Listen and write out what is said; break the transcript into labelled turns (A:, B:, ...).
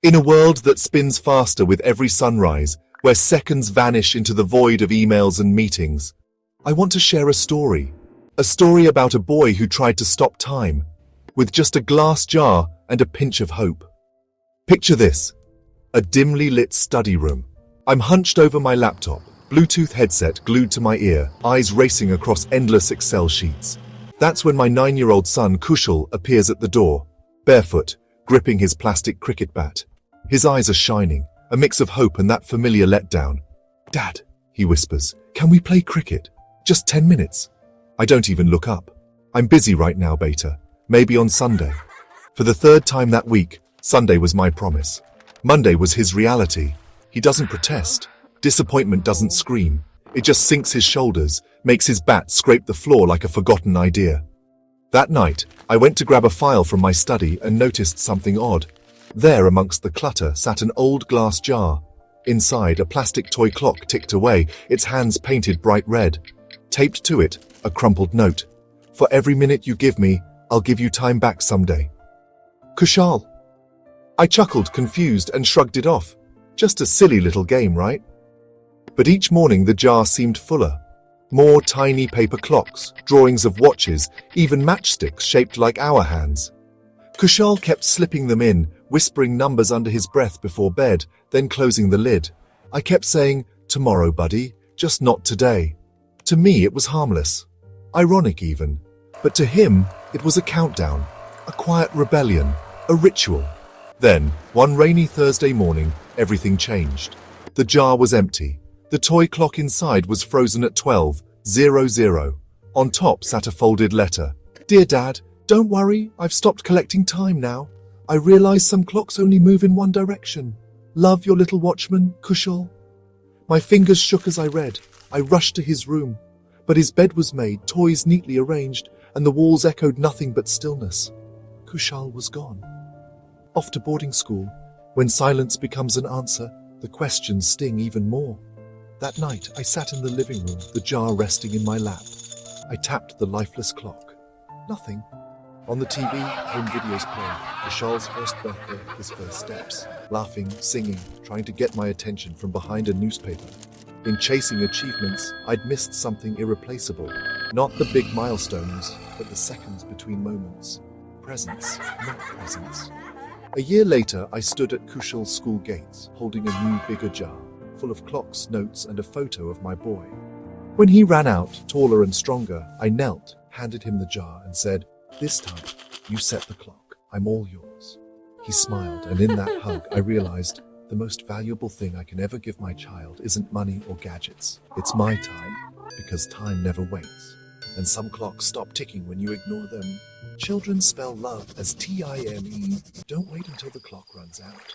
A: In a world that spins faster with every sunrise, where seconds vanish into the void of emails and meetings, I want to share a story. A story about a boy who tried to stop time, with just a glass jar and a pinch of hope. Picture this: a dimly lit study room. I'm hunched over my laptop, Bluetooth headset glued to my ear, eyes racing across endless Excel sheets. That's when my 9-year-old son Kushal appears at the door, barefoot, gripping his plastic cricket bat. His eyes are shining, a mix of hope and that familiar letdown. "Dad," he whispers, "can we play cricket? Just 10 minutes." I don't even look up. "I'm busy right now, beta. Maybe on Sunday." For the third time that week, Sunday was my promise. Monday was his reality. He doesn't protest. Disappointment doesn't scream. It just sinks his shoulders, makes his bat scrape the floor like a forgotten idea. That night, I went to grab a file from my study and noticed something odd. There, amongst the clutter, sat an old glass jar. Inside, a plastic toy clock ticked away, its hands painted bright red. Taped to it, a crumpled note. "For every minute you give me, I'll give you time back someday. Kushal." I chuckled, confused, and shrugged it off. Just a silly little game, right? But each morning the jar seemed fuller. More tiny paper clocks, drawings of watches, even matchsticks shaped like our hands. Kushal kept slipping them in, whispering numbers under his breath before bed, then closing the lid. I kept saying, "Tomorrow, buddy, just not today." To me, it was harmless. Ironic even. But to him, it was a countdown, a quiet rebellion, a ritual. Then, one rainy Thursday morning, everything changed. The jar was empty. The toy clock inside was frozen at 12:00. On top sat a folded letter. "Dear Dad, don't worry, I've stopped collecting time now. I realize some clocks only move in one direction. Love, your little watchman, Kushal." My fingers shook as I read. I rushed to his room. But his bed was made, toys neatly arranged, and the walls echoed nothing but stillness. Kushal was gone. Off to boarding school. When silence becomes an answer, the questions sting even more. That night, I sat in the living room, the jar resting in my lap. I tapped the lifeless clock. Nothing. On the TV, home videos played. Kushal's first birthday, his first steps. Laughing, singing, trying to get my attention from behind a newspaper. In chasing achievements, I'd missed something irreplaceable. Not the big milestones, but the seconds between moments. Presence, not presence. A year later, I stood at Kushal's school gates, holding a new, bigger jar, full of clocks, notes, and a photo of my boy. When he ran out, taller and stronger, I knelt, handed him the jar, and said, "This time, you set the clock. I'm all yours." He smiled, and in that hug, I realized the most valuable thing I can ever give my child isn't money or gadgets. It's my time, because time never waits. And some clocks stop ticking when you ignore them. Children spell love as TIME. Don't wait until the clock runs out.